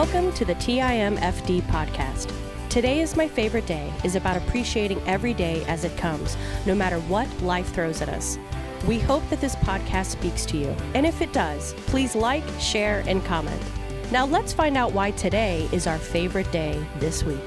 Welcome to the TIMFD podcast. Today is my favorite day is about appreciating every day as it comes, no matter what life throws at us. We hope that this podcast speaks to you, and if it does, please like, share, and comment. Now let's find out why today is our favorite day this week.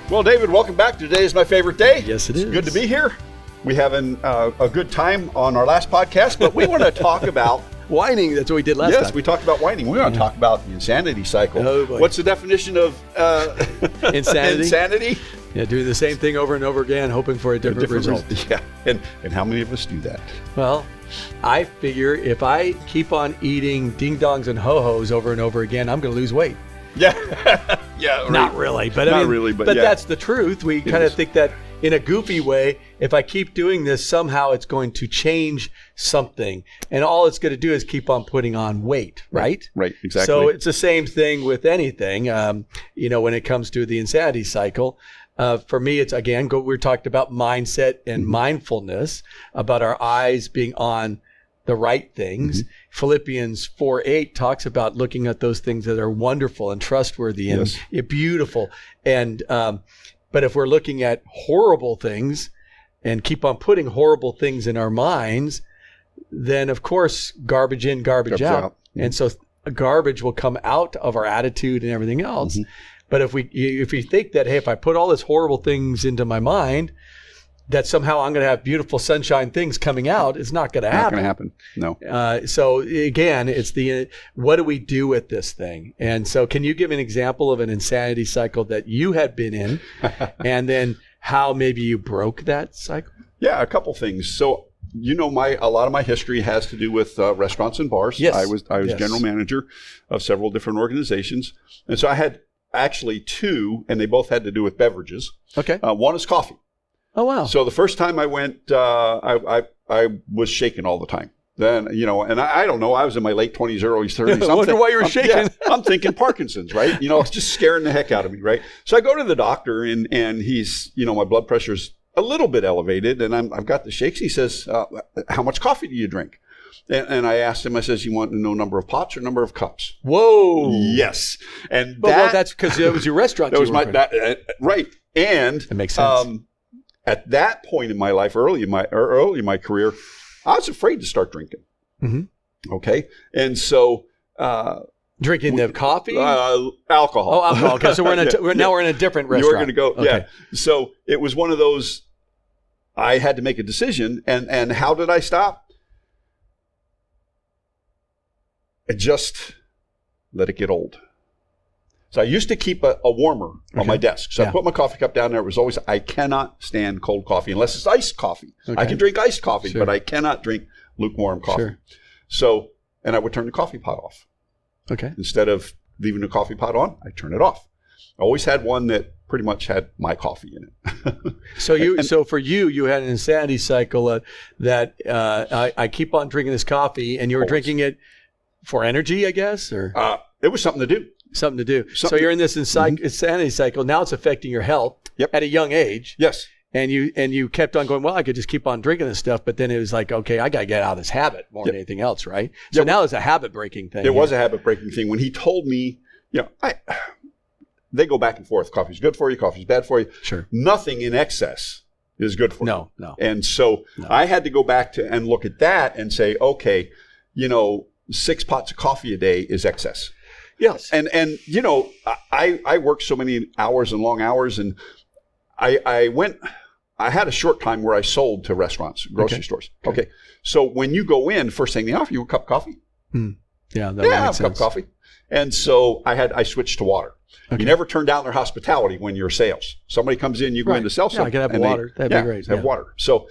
Well, David, welcome back. Today is my favorite day. Yes, it is. Good to be here. We having a good time on our last podcast, but we want to talk about whining. That's what we did last time. Yes, we talked about whining. We want to talk about the insanity cycle. Oh, boy. What's the definition of insanity? Insanity? Yeah, doing the same thing over and over again, hoping for a different result. Yeah, and how many of us do that? Well, I figure if I keep on eating ding-dongs and ho-hos over and over again, I'm going to lose weight. Yeah, yeah. Right. Not really, but Not I mean, really, but yeah. That's the truth. We kind of think that in a goofy way, if I keep doing this, somehow it's going to change something. And all it's going to do is keep on putting on weight, right? Right, exactly. So it's the same thing with anything, when it comes to the insanity cycle. For me, it's, again, we talked about mindset and mindfulness, about our eyes being on the right things. Philippians 4:8 talks about looking at those things that are wonderful and trustworthy and beautiful. And but if we're looking at horrible things and keep on putting horrible things in our minds, then of course garbage in, garbage out. And so garbage will come out of our attitude and everything else. But if we think that, hey, if I put all these horrible things into my mind, that somehow I'm going to have beautiful sunshine things coming out, it's not going to happen. Not going to happen, no. So again, it's what do we do with this thing? And so can you give an example of an insanity cycle that you had been in and then how maybe you broke that cycle? Yeah, a couple things. So, a lot of my history has to do with restaurants and bars. Yes. I was general manager of several different organizations. And so I had actually two, and they both had to do with beverages. Okay. One is coffee. Oh, wow. So the first time I went, I was shaking all the time. Then, and I don't know, I was in my late 20s, early 30s. I wonder why you were shaking. Yeah, I'm thinking Parkinson's, right? It's just scaring the heck out of me, right? So I go to the doctor and he's, my blood pressure's a little bit elevated and I've got the shakes. He says, how much coffee do you drink? And I asked him, I says, you want to know number of pots or number of cups? Whoa. Yes. And well, that's because it was your restaurant. That was right. And that makes sense. At that point in my life, early in my career, I was afraid to start drinking. Okay. And so, drinking the coffee? Alcohol. Oh, alcohol. Okay. So now we're in a different restaurant. You were going to go. Okay. Yeah. So it was one of those, I had to make a decision. And how did I stop? I just let it get old. So I used to keep a warmer on my desk. So I put my coffee cup down there. It was always, I cannot stand cold coffee unless it's iced coffee. Okay. I can drink iced coffee, but I cannot drink lukewarm coffee. Sure. So, and I would turn the coffee pot off. Okay. Instead of leaving the coffee pot on, I turn it off. I always had one that pretty much had my coffee in it. So for you had an insanity cycle that I keep on drinking this coffee, and you were drinking it for energy, I guess, or it was something to do. Something to do. So you're in this insanity cycle. Now it's affecting your health at a young age. Yes. And you kept on going, well, I could just keep on drinking this stuff. But then it was like, okay, I got to get out of this habit more than anything else, right? So now it's a habit-breaking thing. It was a habit-breaking thing. When he told me, they go back and forth. Coffee's good for you. Coffee's bad for you. Sure. Nothing in excess is good for you. No. And so I had to go back and look at that and say, okay, 6 pots of coffee a day is excess. Yes. And I worked so many hours and long hours, and I had a short time where I sold to restaurants, grocery stores. Okay. So when you go in, first thing they offer you a cup of coffee. Yeah, that makes sense. A cup of coffee. And so I switched to water. Okay. You never turn down their hospitality when you're sales. Somebody comes in, you go in to sell something. I can have water. That'd be great. Have water. So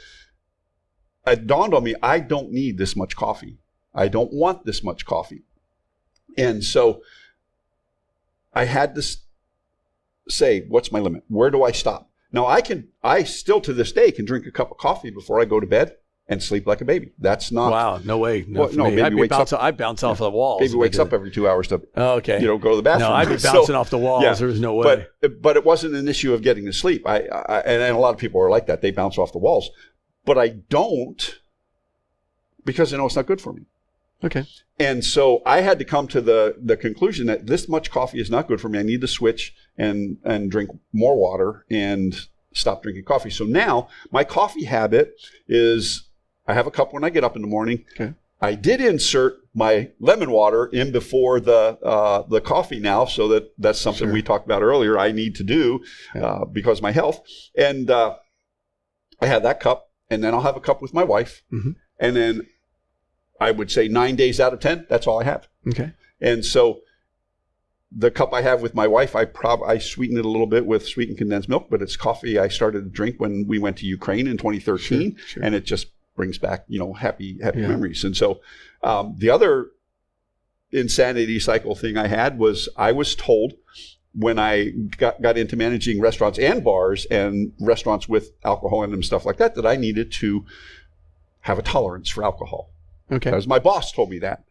it dawned on me, I don't need this much coffee. I don't want this much coffee. And so I had to say, what's my limit? Where do I stop? Now I still to this day can drink a cup of coffee before I go to bed and sleep like a baby. That's not. Wow. No way. I'd bounce off the walls. Baby wakes up every 2 hours to, go to the bathroom. No, I'd be bouncing off the walls. There's no way. But it wasn't an issue of getting to sleep. And a lot of people are like that. They bounce off the walls. But I don't, because I know it's not good for me. Okay. And so I had to come to the conclusion that this much coffee is not good for me. I need to switch and drink more water and stop drinking coffee. So now my coffee habit is I have a cup when I get up in the morning. Okay. I did insert my lemon water in before the coffee now, so that's something we talked about earlier I need to do because of my health. And I have that cup, and then I'll have a cup with my wife. And then I would say 9 days out of 10, that's all I have. Okay. And so the cup I have with my wife, I sweeten it a little bit with sweetened condensed milk, but it's coffee I started to drink when we went to Ukraine in 2013, and it just brings back, happy memories. And so the other insanity cycle thing I had was I was told when I got into managing restaurants and bars and restaurants with alcohol in them, stuff like that, that I needed to have a tolerance for alcohol. Okay. Because my boss told me that.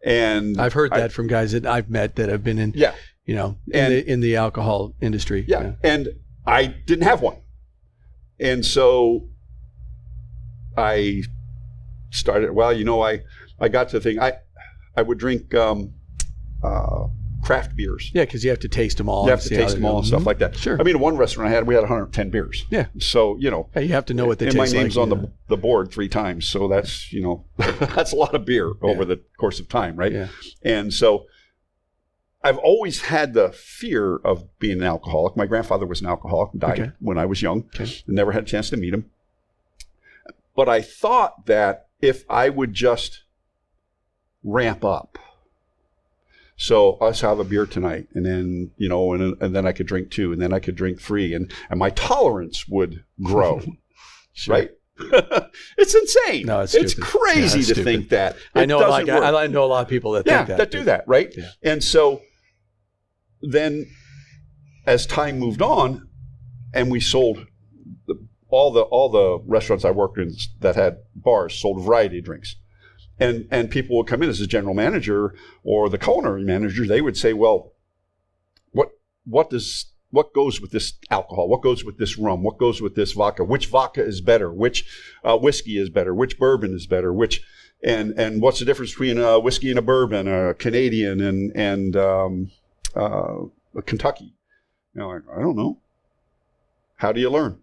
And I've heard that from guys that I've met that have been in, in the alcohol industry. Yeah. And I didn't have one. And so I started, I got to the thing, I would drink craft beers. Yeah, because you have to taste them all. You have to taste them all and stuff like that. Sure. I mean, one restaurant we had 110 beers. Yeah. So, you have to know what they taste like. And my name's on the board 3 times. So that's, that's a lot of beer over the course of time, right? Yeah. And so I've always had the fear of being an alcoholic. My grandfather was an alcoholic and died when I was young. Okay. Never had a chance to meet him. But I thought that if I would just ramp up, so let's have a beer tonight, and then and then I could drink 2, and then I could drink 3, and my tolerance would grow, right? It's insane. No, it's crazy to think that. I know a lot of people that think that do that, right? Yeah. And so then, as time moved on, and we sold all the restaurants I worked in that had bars sold a variety of drinks. And people would come in as a general manager or the culinary manager. They would say, well, what goes with this alcohol? What goes with this rum? What goes with this vodka? Which vodka is better? Which whiskey is better? Which bourbon is better? And what's the difference between a whiskey and a bourbon, a Canadian and a Kentucky? I don't know. How do you learn?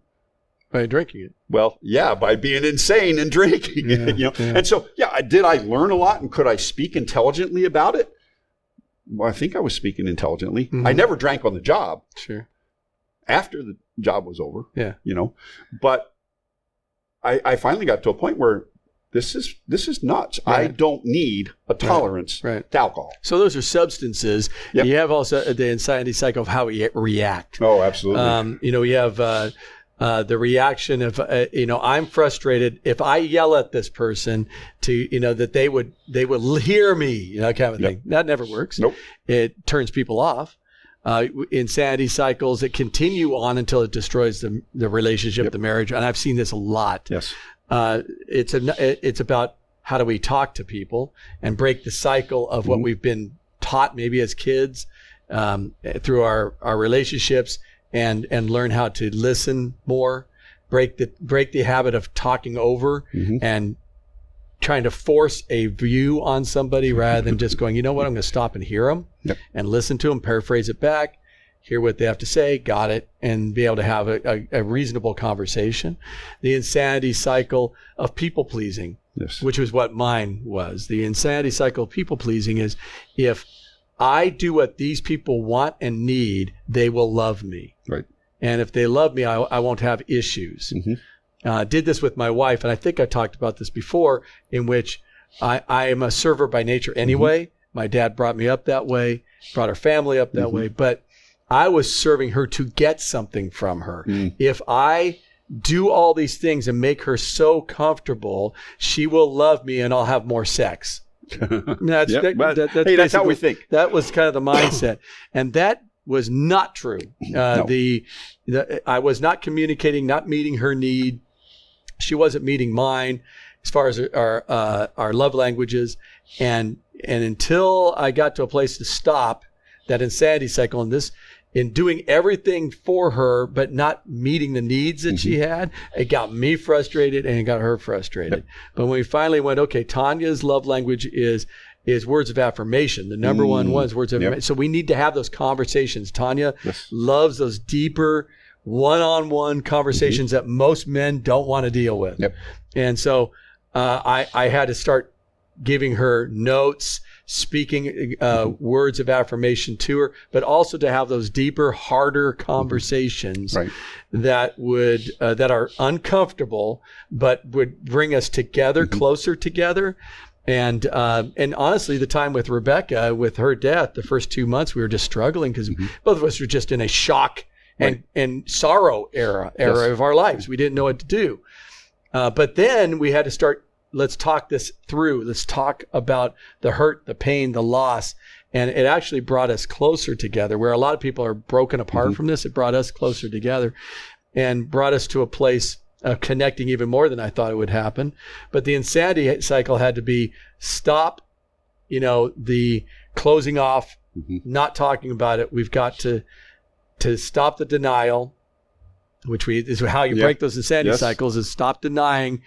By drinking it. Well, yeah, by being insane and drinking it. Yeah. And so, did I learn a lot, and could I speak intelligently about it? Well, I think I was speaking intelligently. Mm-hmm. I never drank on the job. Sure. After the job was over. Yeah. But I finally got to a point where this is nuts. Right. I don't need a tolerance to alcohol. So those are substances. Yep. You have also the insanity cycle of how we react. Oh, absolutely. We have the reaction of, I'm frustrated. If I yell at this person to, that they would hear me, kind of thing. That never works. Nope. It turns people off. Insanity cycles that continue on until it destroys the relationship, the marriage. And I've seen this a lot. Yes. It's about how do we talk to people and break the cycle of what we've been taught maybe as kids through our relationships. And learn how to listen more, break the habit of talking over and trying to force a view on somebody rather than just going, I'm going to stop and hear them and listen to them, paraphrase it back, hear what they have to say, got it, and be able to have a reasonable conversation. The insanity cycle of people pleasing, which was what mine was. The insanity cycle of people pleasing is if I do what these people want and need, they will love me. Right. And if they love me, I won't have issues. Did this with my wife, and I think I talked about this before, in which I am a server by nature anyway. My dad brought me up that way, brought our family up that way, but I was serving her to get something from her. If I do all these things and make her so comfortable, she will love me and I'll have more sex. That's how we think. That was kind of the mindset, and that was not true. I was not communicating, not meeting her need. She wasn't meeting mine as far as our love languages, and until I got to a place to stop that insanity cycle, and this in doing everything for her, but not meeting the needs that she had. It got me frustrated and it got her frustrated. But when we finally went, okay, Tanya's love language is words of affirmation. The number one was words of affirmation. So we need to have those conversations. Tanya loves those deeper one-on-one conversations that most men don't want to deal with. And so I had to start giving her notes, speaking words of affirmation to her, but also to have those deeper, harder conversations that would that are uncomfortable, but would bring us together, closer together. And honestly, the time with Rebecca, with her death, the first 2 months, we were just struggling because both of us were just in a shock and sorrow era of our lives. We didn't know what to do. But then we had to start, let's talk this through. Let's talk about the hurt, the pain, the loss. And it actually brought us closer together, where a lot of people are broken apart from this. It brought us closer together and brought us to a place of connecting even more than I thought it would happen. But the insanity cycle had to be stop, the closing off, not talking about it. We've got to stop the denial, which is how you break those insanity cycles, is stop denying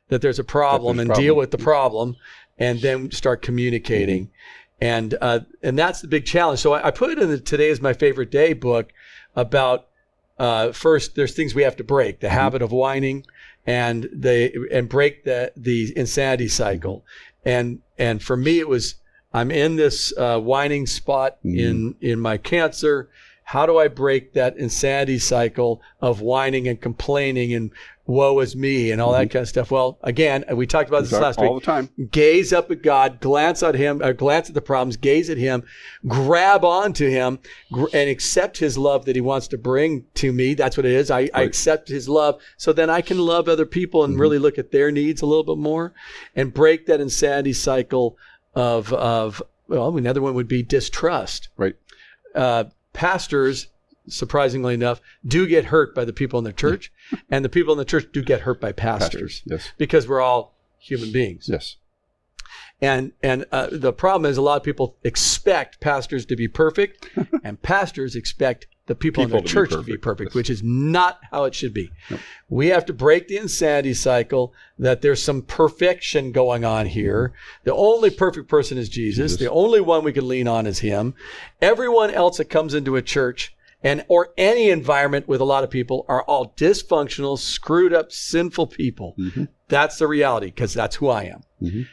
that there's a problem and deal with the problem, and then start communicating. And that's the big challenge. So I put it in the Today is My Favorite Day book about first, there's things we have to break, the habit of whining, and break the insanity cycle. And for me, it was, I'm in this whining spot in my cancer. How do I break that insanity cycle of whining and complaining and woe is me and all that kind of stuff? Well, again, we talked about this last week. All the time. Gaze up at God, glance at him, glance at the problems, gaze at him, grab onto him, and accept his love that he wants to bring to me. That's what it is. I accept his love, so then I can love other people and really look at their needs a little bit more and break that insanity cycle of another one would be distrust. Right. Pastors, surprisingly enough, do get hurt by the people in the church, and the people in the church do get hurt by pastors. Because we're all human beings. And the problem is a lot of people expect pastors to be perfect, and pastors expect the people in the church to be perfect, which is not how it should be. We have to break the insanity cycle that there's some perfection going on here. The only perfect person is Jesus. The only one we can lean on is him. Everyone else that comes into a church or any environment with a lot of people are all dysfunctional, screwed up, sinful people. That's the reality, because that's who I am.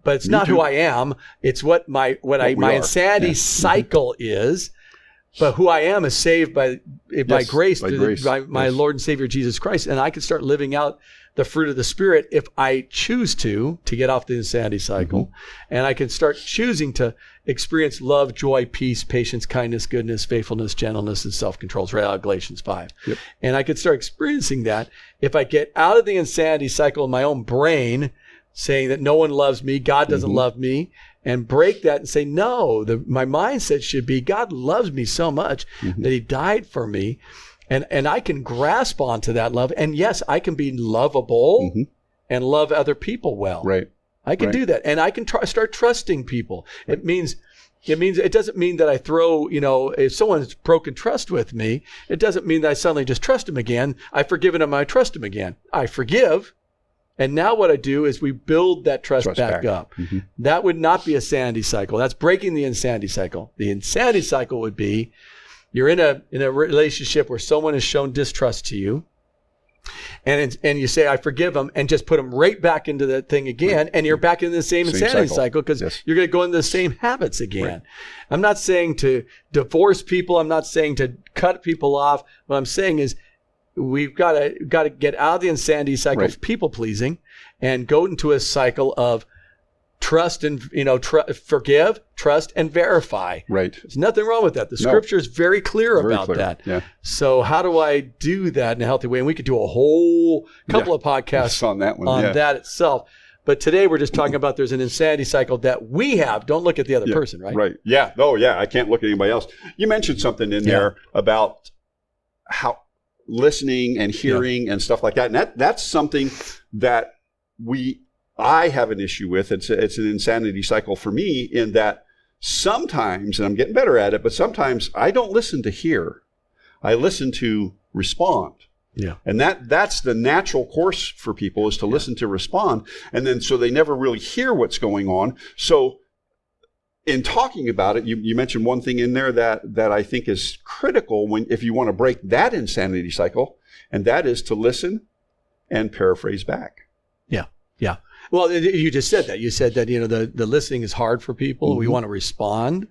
But it's not who I am. It's what my insanity cycle is. But who I am is saved by grace, by my Lord and Savior Jesus Christ. And I can start living out the fruit of the Spirit if I choose to get off the insanity cycle. And I can start choosing to experience love, joy, peace, patience, kindness, goodness, faithfulness, gentleness, and self-control. It's right out of Galatians 5. And I can start experiencing that if I get out of the insanity cycle in my own brain, saying that no one loves me, God doesn't love me, and break that and say, no, my mindset should be, God loves me so much that he died for me. And I can grasp onto that love. And yes, I can be lovable and love other people well. I can do that. And I can start trusting people. It doesn't mean that I throw, if someone's broken trust with me, it doesn't mean that I suddenly just trust him again. I've forgiven him, I trust him again. I forgive. And now what I do is we build that trust back up. That would not be a insanity cycle. That's breaking the insanity cycle. The insanity cycle would be you're in a relationship where someone has shown distrust to you, and you say, I forgive them, and just put them right back into that thing again, and you're back in the same insanity cycle because you're going to go into the same habits again. I'm not saying to divorce people. I'm not saying to cut people off. What I'm saying is we've got to get out of the insanity cycle of people pleasing and go into a cycle of trust and forgive, trust, and verify. There's nothing wrong with that. The scripture is very clear about that. So how do I do that in a healthy way? And we could do a whole couple of podcasts on that one, on that itself. But today we're just talking about there's an insanity cycle that we have. Don't look at the other person, right? I can't look at anybody else. You mentioned something in there about how listening and hearing and stuff like that. And that's something that I have an issue with. It's an insanity cycle for me, in that sometimes, and I'm getting better at it, but sometimes I don't listen to hear. I listen to respond. Yeah. And that's the natural course for people, is to listen to respond. And then so they never really hear what's going on. So in talking about it, you mentioned one thing in there that I think is critical if you want to break that insanity cycle, and that is to listen and paraphrase back. Yeah. Yeah. Well, you just said that. You said that, the listening is hard for people. Mm-hmm. We want to respond.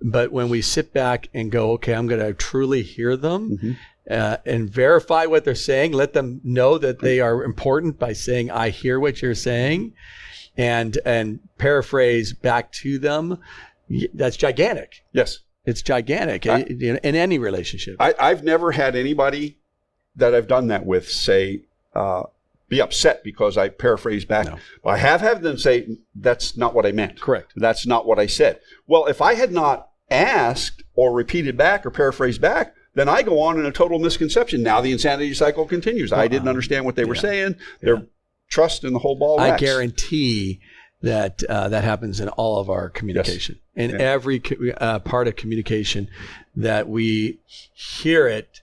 But when we sit back and go, okay, I'm going to truly hear them, mm-hmm. And verify what they're saying, let them know that they are important by saying, I hear what you're saying, and paraphrase back to them, that's gigantic. Yes. It's gigantic in any relationship. I've never had anybody that I've done that with say, be upset because I paraphrase back. No. I have had them say, that's not what I meant. Correct. That's not what I said. Well, if I had not asked or repeated back or paraphrased back, then I go on in a total misconception. Now the insanity cycle continues. I didn't understand what they were saying. Their trust in the whole ball wax. I guarantee that that happens in all of our communication. Yes. In every part of communication that we hear it,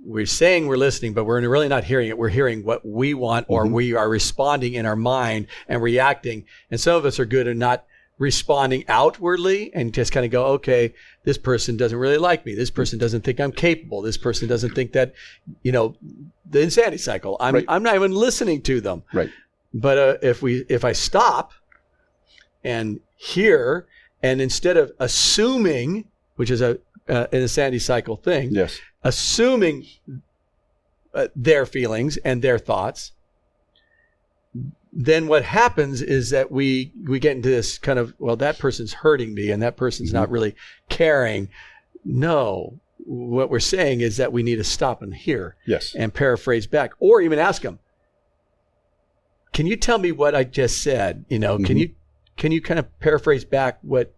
we're saying we're listening, but we're really not hearing it. We're hearing what we want, or mm-hmm. we are responding in our mind and reacting. And some of us are good at not responding outwardly and just kind of go, okay, this person doesn't really like me. This person doesn't think I'm capable. This person doesn't think that, the insanity cycle. I'm not even listening to them. Right. But if I stop and hear, and instead of assuming, which is an insanity cycle thing, yes, assuming their feelings and their thoughts, then what happens is that we get into this kind of, well, that person's hurting me and that person's mm-hmm. not really caring. No, what we're saying is that we need to stop and hear. Yes. And paraphrase back, or even ask them, can you tell me what I just said? Mm-hmm. Can you kind of paraphrase back what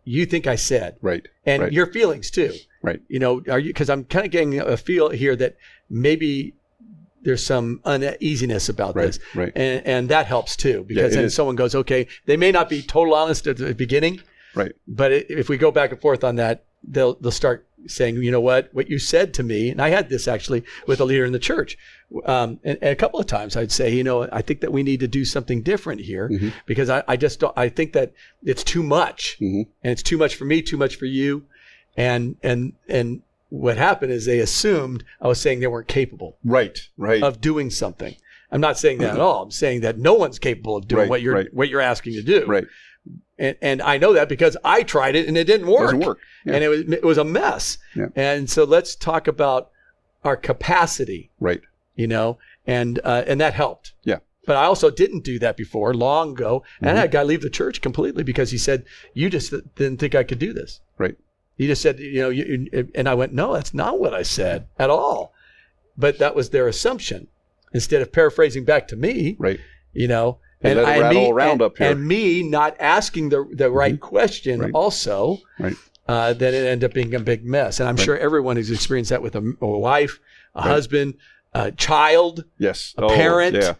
you think I said? Right. And your feelings too. Right. Because I'm kind of getting a feel here that maybe there's some uneasiness about this. Right. And that helps too, because then someone goes, okay, they may not be total honest at the beginning. Right. But if we go back and forth on that, they'll start saying, you know what you said to me, and I had this actually with a leader in the church. And a couple of times I'd say, I think that we need to do something different here, mm-hmm. because I just don't, I think that it's too much, mm-hmm. and it's too much for me, too much for you. And what happened is they assumed I was saying they weren't capable of doing something. I'm not saying that at all. I'm saying that no one's capable of doing what you're asking to do. Right. And I know that because I tried it and it didn't work. Doesn't work. Yeah. And it was a mess. Yeah. And so let's talk about our capacity. Right. And that helped. Yeah. But I also didn't do that before, long ago. And mm-hmm. I had a guy leave the church completely because he said, you just didn't think I could do this. Right. He just said, and I went, no, that's not what I said at all. But that was their assumption. Instead of paraphrasing back to me, right. And let it rattle around up here. And me not asking the right mm-hmm. question also, right. Then it ended up being a big mess. And I'm sure everyone has experienced that with a wife, a husband, a child, yes, a parent,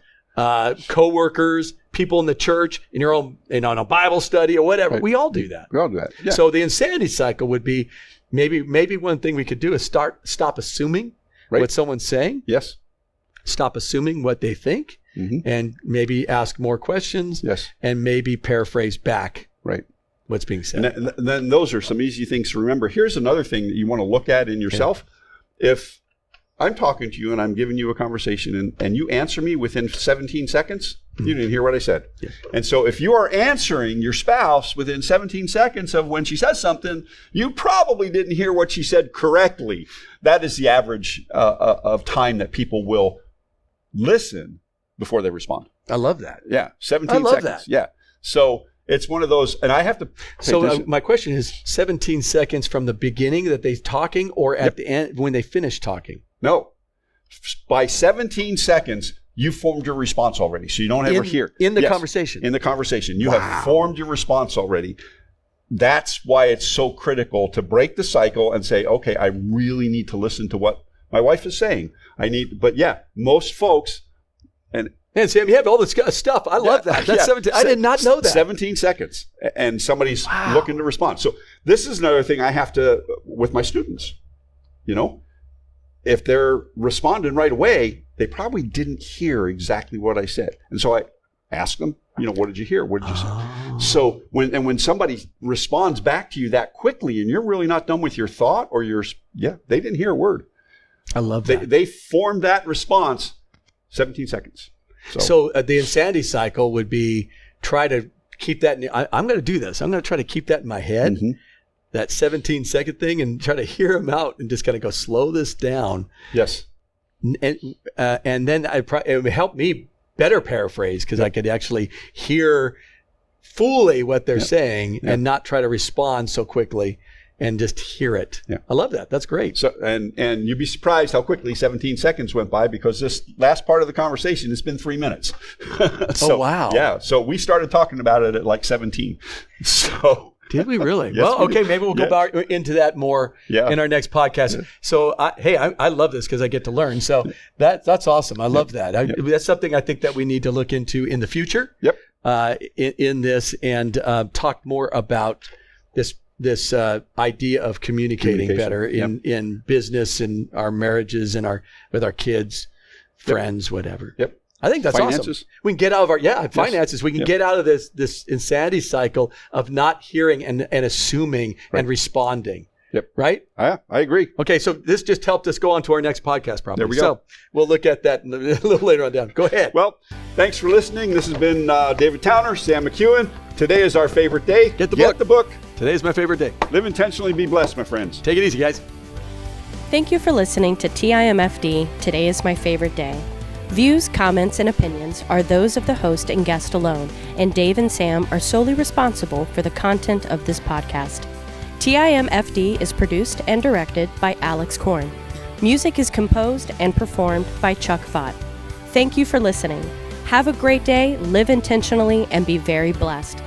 co-workers, people in the church, in your own, in a Bible study or whatever. Right. We all do that. We all do that. Yeah. So the insanity cycle would be maybe one thing we could do is stop assuming what someone's saying. Yes. Stop assuming what they think, mm-hmm. and maybe ask more questions. Yes. And maybe paraphrase back. Right. What's being said. And then those are some easy things to remember. Here's another thing that you want to look at in yourself. Yeah. If I'm talking to you and I'm giving you a conversation and you answer me within 17 seconds, mm-hmm. you didn't hear what I said. Yes. And so if you are answering your spouse within 17 seconds of when she says something, you probably didn't hear what she said correctly. That is the average of time that people will listen before they respond. I love that. Yeah. 17 seconds. That. Yeah. So it's one of those, and I have to. So my question is 17 seconds from the beginning that they're talking, or at the end when they finish talking? No. By 17 seconds, you formed your response already. So you don't ever hear. In the conversation. In the conversation. You have formed your response already. That's why it's so critical to break the cycle and say, okay, I really need to listen to what my wife is saying. But most folks, and Man, Sam, you have all this stuff. I love that. That's 17. I did not know that. 17 seconds, and somebody's looking to respond. So this is another thing I have to, with my students, if they're responding right away, they probably didn't hear exactly what I said. And so I ask them, what did you hear? What did you say? So when somebody responds back to you that quickly and you're really not done with your thought or they didn't hear a word. I love that. They formed that response 17 seconds. So the insanity cycle would be try to keep that. I'm going to do this. I'm going to try to keep that in my head, that 17-second thing, and try to hear them out and just kind of go slow this down. Yes. And then it would help me better paraphrase because I could actually hear fully what they're saying and not try to respond so quickly and just hear it. Yeah. I love that. That's great. So and you'd be surprised how quickly 17 seconds went by because this last part of the conversation has been 3 minutes. Oh, wow. Yeah. So we started talking about it at like 17. So did we really? Yes, well, okay. Maybe we'll go back into that more in our next podcast. Yeah. So, I love this because I get to learn. So that's awesome. I love that. That's something I think that we need to look into in the future. Yep. In this and talk more about this idea of communicating better in business and our marriages and with our kids, friends, whatever. Yep. I think that's finances. Awesome. We can get out of our finances. We can get out of this insanity cycle of not hearing and assuming and responding. Yep. Right? I agree. Okay, so this just helped us go on to our next podcast probably. There we go. So we'll look at that a little later on down. Go ahead. Well, thanks for listening. This has been David Towner, Sam McKeown. Today is our favorite day. Get the book. Today is my favorite day. Live intentionally, be blessed, my friends. Take it easy, guys. Thank you for listening to TIMFD, Today is My Favorite Day. Views, comments, and opinions are those of the host and guest alone, and Dave and Sam are solely responsible for the content of this podcast. TIMFD is produced and directed by Alex Korn. Music is composed and performed by Chuck Vaught. Thank you for listening. Have a great day, live intentionally, and be very blessed.